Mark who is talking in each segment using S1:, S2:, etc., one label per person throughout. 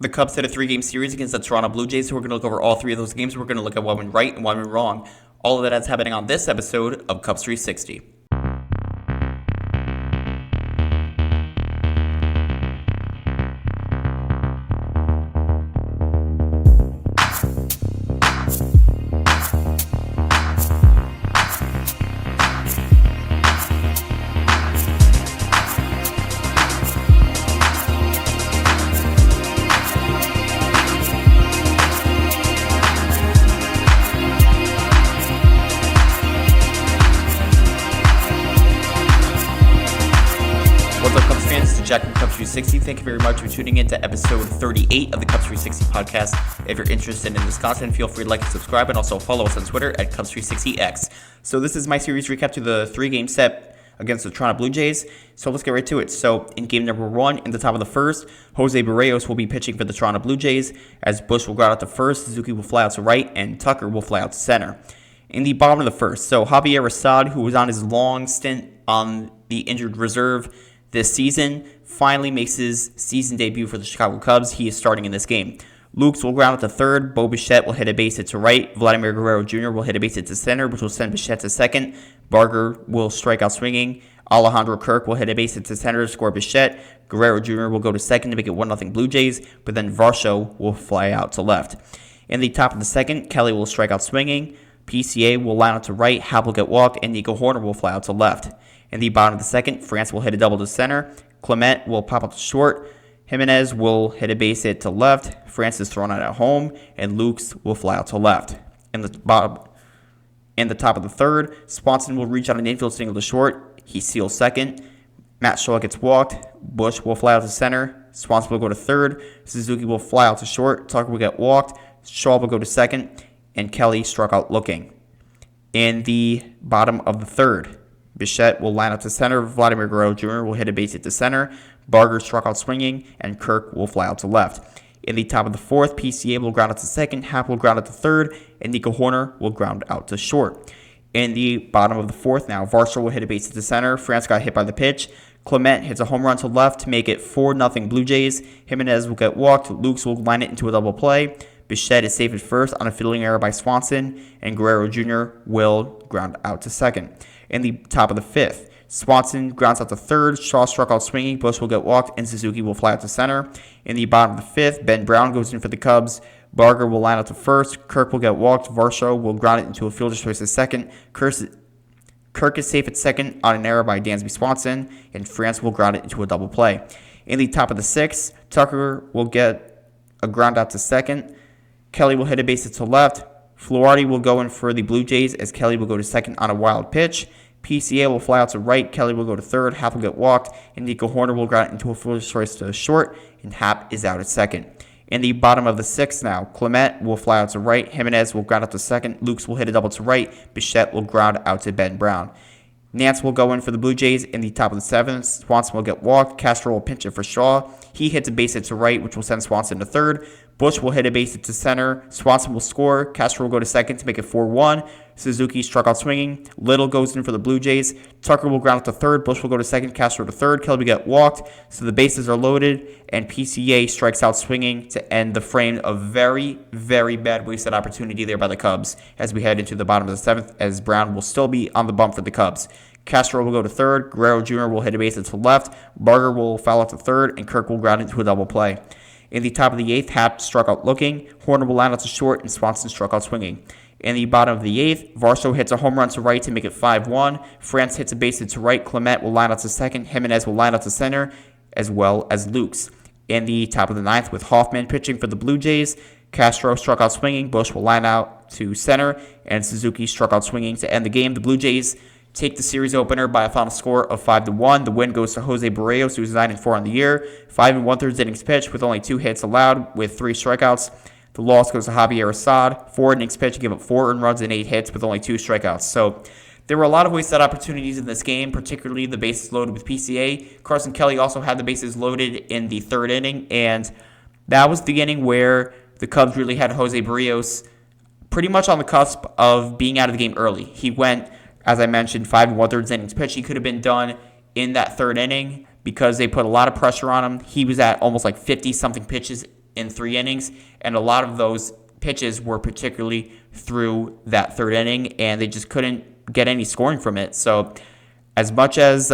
S1: The Cubs had a three-game series against the Toronto Blue Jays, so we're going to look over all three of those games. We're going to look at what went right and what went wrong. All of that is happening on this episode of Cubs 360. What's up, Cubs fans? This is Jack from Cubs 360. Thank you very much for tuning in to episode 38 of the Cubs 360 podcast. If you're interested in this content, feel free to like and subscribe, and also follow us on Twitter at Cubs360X. So this is my series recap to the three-game set against the Toronto Blue Jays. So let's get right to it. So in game number one, in the top of the first, Jose Berrios will be pitching for the Toronto Blue Jays, as Bush will ground out to first, Suzuki will fly out to right, and Tucker will fly out to center. In the bottom of the first, so Javier Assad, who was on his long stint on the injured reserve this season, finally makes his season debut for the Chicago Cubs. He is starting in this game. Lukes will ground out to third. Bo Bichette will hit a base hit to right. Vladimir Guerrero Jr. will hit a base hit to center, which will send Bichette to second. Barger will strike out swinging. Alejandro Kirk will hit a base hit to center to score Bichette. Guerrero Jr. will go to second to make it 1-0 Blue Jays, but then Varsho will fly out to left. In the top of the second, Kelly will strike out swinging. PCA will line out to right. Happ will get walked, and Nico Hoerner will fly out to left. In the bottom of the second, France will hit a double to center. Clement will pop up to short. Jimenez will hit a base hit to left. France is thrown out at home, and Lukes will fly out to left. In the top of the third, Swanson will reach out an infield single to short. He seals second. Matt Shaw gets walked. Bush will fly out to center. Swanson will go to third. Suzuki will fly out to short. Tucker will get walked. Shaw will go to second, and Kelly struck out looking. In the bottom of the third, Bichette will line up to center. Vladimir Guerrero Jr. will hit a base hit to center. Barger struck out swinging, and Kirk will fly out to left. In the top of the fourth, PCA will ground out to second. Happ will ground out to third, and Nico Hoerner will ground out to short. In the bottom of the fourth now, Varsho will hit a base hit to center. France got hit by the pitch. Clement hits a home run to left to make it 4-0 Blue Jays. Jimenez will get walked. Lukes will line it into a double play. Bichette is safe at first on a fielding error by Swanson, and Guerrero Jr. will ground out to second. In the top of the fifth, Swanson grounds out to third. Shaw struck out swinging. Bush will get walked, and Suzuki will fly out to center. In the bottom of the fifth, Ben Brown goes in for the Cubs. Barger will line out to first. Kirk will get walked. Varsho will ground it into a fielder's choice at second. Kirk is safe at second on an error by Dansby Swanson, and France will ground it into a double play. In the top of the sixth, Tucker will get a ground out to second. Kelly will hit a base hit to left. Fluharty will go in for the Blue Jays, as Kelly will go to second on a wild pitch. PCA will fly out to right. Kelly will go to third. Happ will get walked, and Nico Hoerner will ground into a fielder's choice to short, and Happ is out at second. In the bottom of the sixth now, Clement will fly out to right. Jimenez will ground out to second. Lukes will hit a double to right. Bichette will ground out to Ben Brown. Nance will go in for the Blue Jays in the top of the seventh. Swanson will get walked. Castro will pinch it for Shaw. He hits a base hit to right, which will send Swanson to third. Bush will hit a base hit to center. Swanson will score. Castro will go to second to make it 4-1. Suzuki struck out swinging. Little goes in for the Blue Jays. Tucker will ground out to third. Bush will go to second. Castro to third. Kelly will get walked. So the bases are loaded, and PCA strikes out swinging to end the frame. A very, very bad wasted opportunity there by the Cubs as we head into the bottom of the seventh, as Brown will still be on the bump for the Cubs. Castro will go to third. Guerrero Jr. will hit a base hit to left. Barger will foul out to third, and Kirk will ground into a double play. In the top of the eighth, Happ struck out looking. Hoerner will line out to short, and Swanson struck out swinging. In the bottom of the eighth, Varsho hits a home run to right to make it 5-1. France hits a base hit to right. Clement will line out to second. Jimenez will line out to center, as well as Lukes. In the top of the ninth, with Hoffman pitching for the Blue Jays, Castro struck out swinging. Bush will line out to center, and Suzuki struck out swinging to end the game. The Blue Jays take the series opener by a final score of 5-1. The win goes to Jose Berrios, who's 9-4 on the year. 5 1/3 innings pitched with only 2 hits allowed with 3 strikeouts. The loss goes to Javier Assad. 4 innings pitched, gave up 4 earned runs and 8 hits with only 2 strikeouts. So there were a lot of wasted opportunities in this game, particularly the bases loaded with PCA. Carson Kelly also had the bases loaded in the third inning, and that was the inning where the Cubs really had Jose Berrios pretty much on the cusp of being out of the game early. He went, as I mentioned, 5 1/3 innings pitched. He could have been done in that third inning because they put a lot of pressure on him. He was at almost like 50-something pitches in 3 innings, and a lot of those pitches were particularly through that 3rd inning, and they just couldn't get any scoring from it. So as much as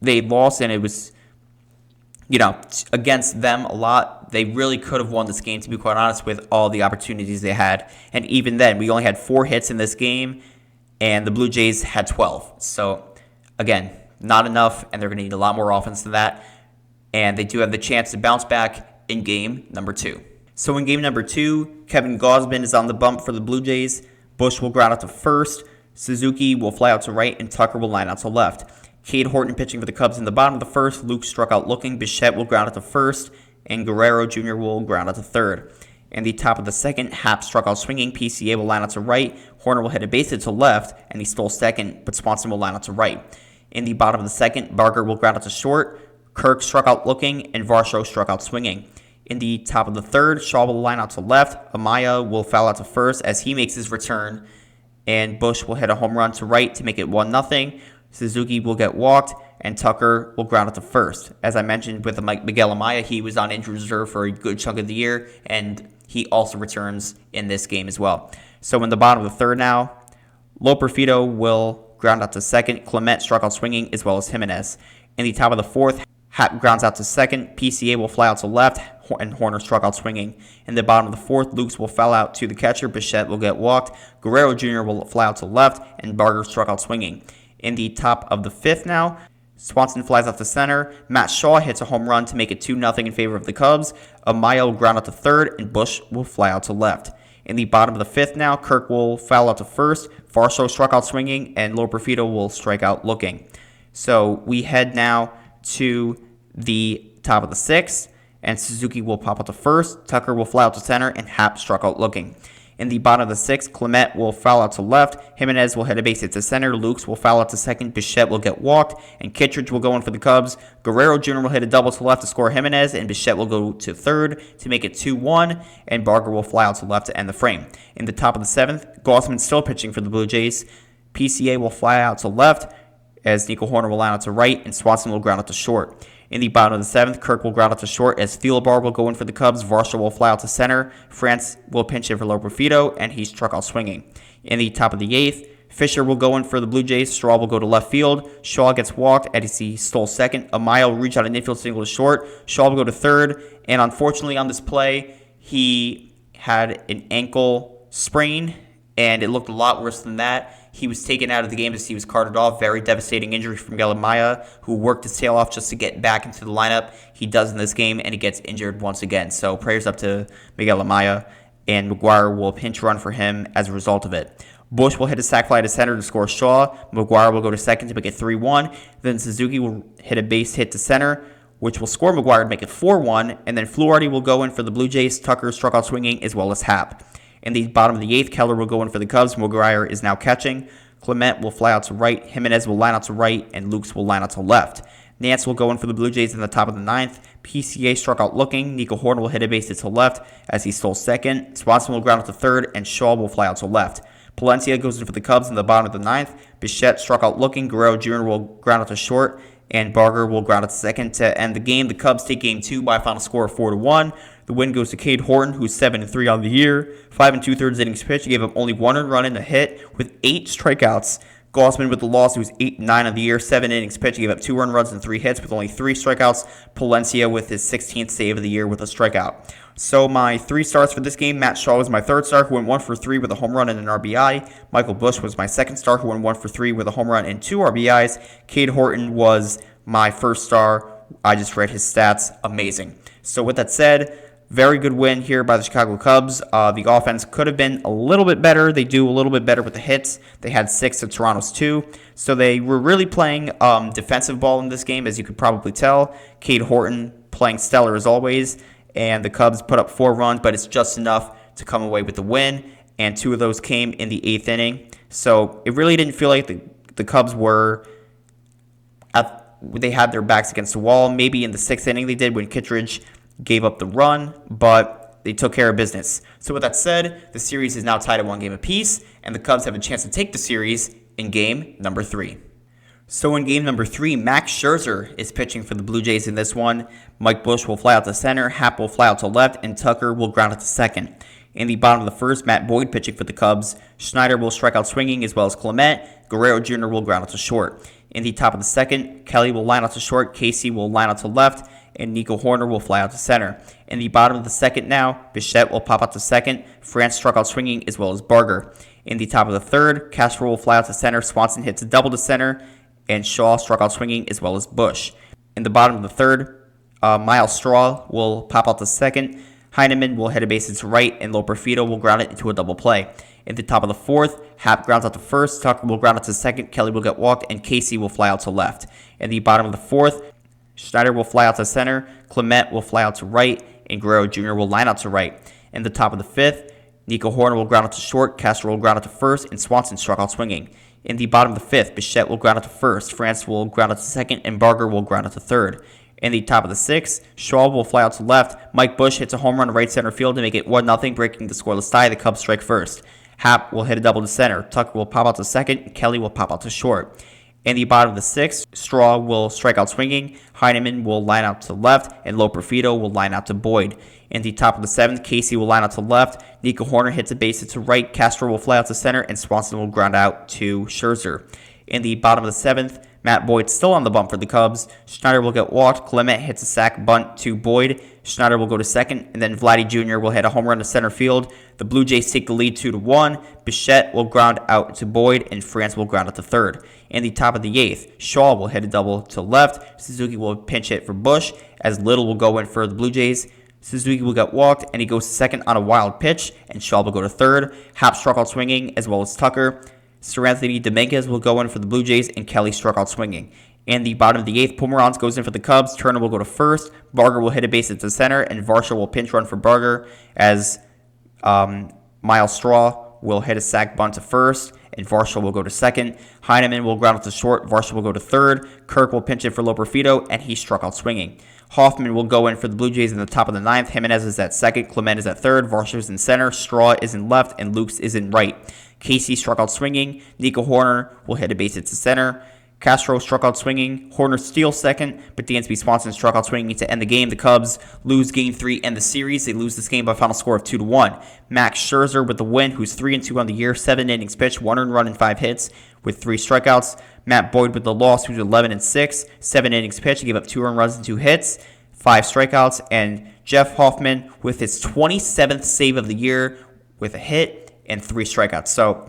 S1: they lost, and it was, against them a lot, they really could have won this game, to be quite honest, with all the opportunities they had. And even then, we only had 4 hits in this game, and the Blue Jays had 12. So, again, not enough, and they're going to need a lot more offense than that. And they do have the chance to bounce back in game number 2. So in game number 2, Kevin Gausman is on the bump for the Blue Jays. Bush will ground out to first. Suzuki will fly out to right, and Tucker will line out to left. Cade Horton pitching for the Cubs in the bottom of the 1st. Luke struck out looking. Bichette will ground out to first, and Guerrero Jr. will ground out to third. In the top of the 2nd, Happ struck out swinging. PCA will line out to right. Horner will hit a base hit to left, and he stole second, but Swanson will line out to right. In the bottom of the 2nd, Barker will ground out to short. Kirk struck out looking, and Varsho struck out swinging. In the top of the 3rd, Shaw will line out to left. Amaya will foul out to first as he makes his return, and Bush will hit a home run to right to make it 1-0. Suzuki will get walked, and Tucker will ground out to first. As I mentioned with Miguel Amaya, he was on injured reserve for a good chunk of the year, and he also returns in this game as well. So in the bottom of the 3rd now, Loperfido will ground out to second. Clement struck out swinging, as well as Jimenez. In the top of the 4th, Happ grounds out to second. PCA will fly out to left, and Horner struck out swinging. In the bottom of the 4th, Lukes will foul out to the catcher. Bichette will get walked. Guerrero Jr. will fly out to left, and Barker struck out swinging. In the top of the 5th now, Swanson flies out to center. Matt Shaw hits a home run to make it 2-0 in favor of the Cubs. Amaya will ground out to third, and Bush will fly out to left. In the bottom of the 5th now, Kirk will foul out to first. Varsho struck out swinging, and Loperfido will strike out looking. So we head now to the top of the 6th, and Suzuki will pop out to first. Tucker will fly out to center, and Happ struck out looking. In the bottom of the 6th, Clement will foul out to left. Jimenez will hit a base hit to center. Lukes will foul out to second. Bichette will get walked, and Kittredge will go in for the Cubs. Guerrero Jr. will hit a double to left to score Jimenez, and Bichette will go to third to make it 2-1, and Barker will fly out to left to end the frame. In the top of the 7th, Gausman still pitching for the Blue Jays. PCA will fly out to left, as Nico Horner will line out to right, and Swanson will ground out to short. In the bottom of the 7th, Kirk will ground out to short as Thielbar will go in for the Cubs. Varsho will fly out to center. France will pinch hit for Loperfido, and he struck out swinging. In the top of the 8th, Fisher will go in for the Blue Jays. Straw will go to left field. Shaw gets walked as he stole second. Amaya will reach out an infield single to short. Shaw will go to third, and unfortunately on this play, he had an ankle sprain, and it looked a lot worse than that. He was taken out of the game as he was carted off. Very devastating injury from Miguel Amaya, who worked his tail off just to get back into the lineup. He does in this game, and he gets injured once again. So prayers up to Miguel Amaya, and McGuire will pinch run for him as a result of it. Bush will hit a sac fly to center to score Shaw. McGuire will go to second to make it 3-1. Then Suzuki will hit a base hit to center, which will score McGuire to make it 4-1. And then Fluharty will go in for the Blue Jays. Tucker struck out swinging, as well as Happ. In the bottom of the 8th, Keller will go in for the Cubs. McGuire is now catching. Clement will fly out to right. Jimenez will line out to right, and Lukes will line out to left. Nance will go in for the Blue Jays in the top of the 9th. PCA struck out looking. Nico Horner will hit a base hit to left as he stole second. Swanson will ground out to third, and Shaw will fly out to left. Palencia goes in for the Cubs in the bottom of the 9th. Bichette struck out looking. Guerrero Jr. will ground out to short, and Barger will ground out to second to end the game. The Cubs take game 2 by a final score of 4-1. The win goes to Cade Horton, who's 7-3 on the year. 5 2/3 innings pitched. He gave up only 1 earned run and a hit with 8 strikeouts. Gausman with the loss, who was 8-9 on the year. 7 innings pitched. He gave up 2 earned runs and 3 hits with only 3 strikeouts. Palencia with his 16th save of the year with a strikeout. So my 3 stars for this game: Matt Shaw was my 3rd star, who went 1 for 3 with a home run and an RBI. Michael Bush was my 2nd star, who went 1 for 3 with a home run and 2 RBIs. Cade Horton was my 1st star. I just read his stats. Amazing. So with that said, very good win here by the Chicago Cubs. The offense could have been a little bit better. They do a little bit better with the hits. They had 6 to Toronto's 2. So they were really playing defensive ball in this game, as you could probably tell. Cade Horton playing stellar as always. And the Cubs put up 4 runs, but it's just enough to come away with the win. And 2 of those came in the 8th inning. So it really didn't feel like the Cubs were they had their backs against the wall. Maybe in the 6th inning they did when Kittredge gave up the run, but they took care of business. So with that said, the series is now tied at 1 game apiece, and the Cubs have a chance to take the series in game number 3. So in game number 3, Max Scherzer is pitching for the Blue Jays in this one. Mike Bush will fly out to center, Happ will fly out to left, and Tucker will ground out to second. In the bottom of the first, Matt Boyd pitching for the Cubs. Schneider will strike out swinging as well as Clement. Guerrero Jr. will ground out to short. In the top of the second, Kelly will line out to short, Casey will line out to left, and Nico Hoerner will fly out to center. In the bottom of the second now, Bichette will pop out to second. France struck out swinging as well as Barger. In the top of the third, Castro will fly out to center, Swanson hits a double to center, and Shaw struck out swinging as well as Bush. In the bottom of the third, Miles Straw will pop out to second. Heineman will hit a base to right, and Loperfido will ground it into a double play. At the top of the fourth, Happ grounds out to first, Tucker will ground out to second, Kelly will get walked, and Casey will fly out to left. At the bottom of the fourth, Schneider will fly out to center, Clement will fly out to right, and Guerrero Jr. will line out to right. In the top of the fifth, Nico Hoerner will ground out to short, Castro will ground out to first, and Swanson struck out swinging. In the bottom of the fifth, Bichette will ground out to first, France will ground out to second, and Barger will ground out to third. In the top of the sixth, Shaw will fly out to left, Mike Bush hits a home run to right center field to make it 1-0, breaking the scoreless tie. The Cubs strike first. Happ will hit a double to center, Tucker will pop out to second, and Kelly will pop out to short. In the bottom of the sixth, Straw will strike out swinging, Heineman will line out to left, and Loperfido will line out to Boyd. In the top of the seventh, Casey will line out to left, Nico Hoerner hits a base to right, Castro will fly out to center, and Swanson will ground out to Scherzer. In the bottom of the seventh, Matt Boyd still on the bump for the Cubs. Schneider will get walked, Clement hits a sac bunt to Boyd, Schneider will go to second, and then Vladdy Jr. will hit a home run to center field. The Blue Jays take the lead 2-1. Bichette will ground out to Boyd, and France will ground out to third. In the top of the eighth, Shaw will hit a double to left. Suzuki will pinch hit for Bush, as Little will go in for the Blue Jays. Suzuki will get walked, and he goes to second on a wild pitch, and Shaw will go to third. Happ struck out swinging, as well as Tucker. Seranthony Dominguez will go in for the Blue Jays, and Kelly struck out swinging. In the bottom of the eighth, Pomeranz goes in for the Cubs. Turner will go to first. Barger will hit a base to center, and Varsho will pinch run for Barger, as Miles Straw will hit a sac bunt to first, and Varsho will go to second. Heineman will ground out to short. Varsho will go to third. Kirk will pinch it for Loperfido, and he struck out swinging. Hoffman will go in for the Blue Jays in the top of the ninth. Jimenez is at second. Clement is at third. Varsho is in center. Straw is in left, and Lukes is in right. Casey struck out swinging. Nico Hoerner will hit a base to center. Castro struck out swinging. Hoerner steals second, but Dansby Swanson struck out swinging to end the game. The Cubs lose Game 3 and the series. They lose this game by a final score of 2-1. Max Scherzer with the win, who's 3-2 on the year, 7 innings pitched, 1 earned run and 5 hits with 3 strikeouts. Matt Boyd with the loss, who's 11-6, 7 innings pitched, he gave up 2 earned runs and 2 hits, 5 strikeouts. And Jeff Hoffman with his 27th save of the year with a hit and 3 strikeouts. So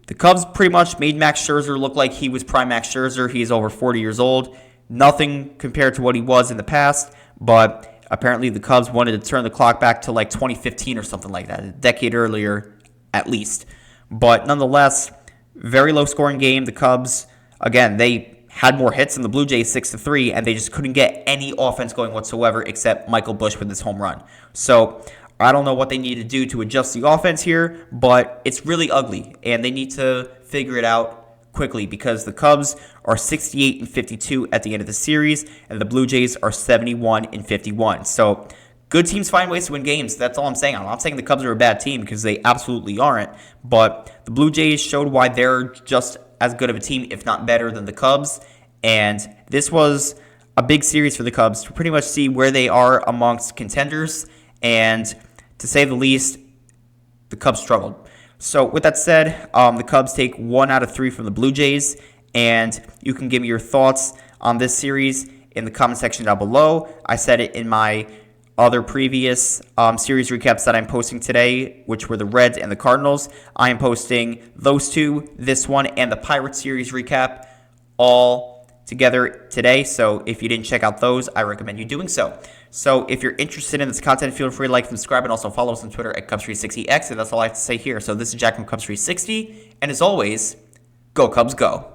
S1: the Cubs pretty much made Max Scherzer look like he was prime Max Scherzer. He is over 40 years old. Nothing compared to what he was in the past, but apparently the Cubs wanted to turn the clock back to like 2015 or something like that, a decade earlier at least. But nonetheless, very low-scoring game. The Cubs, again, they had more hits than the Blue Jays, 6-3, and they just couldn't get any offense going whatsoever except Michael Bush with his home run. So I don't know what they need to do to adjust the offense here, but it's really ugly, and they need to figure it out quickly because the Cubs are 68-52 at the end of the series, and the Blue Jays are 71-51. So good teams find ways to win games. That's all I'm saying. I'm not saying the Cubs are a bad team because they absolutely aren't, but the Blue Jays showed why they're just as good of a team, if not better, than the Cubs, and this was a big series for the Cubs to pretty much see where they are amongst contenders. And to say the least, the Cubs struggled. So with that said, the Cubs take 1 out of 3 from the Blue Jays. And you can give me your thoughts on this series in the comment section down below. I said it in my other previous series recaps that I'm posting today, which were the Reds and the Cardinals. I am posting those two, this one, and the Pirates series recap all together today. So if you didn't check out those, I recommend you doing so. So if you're interested in this content, feel free to like, subscribe, and also follow us on Twitter at Cubs360X. And that's all I have to say here. So this is Jack from Cubs360. And as always, go Cubs go.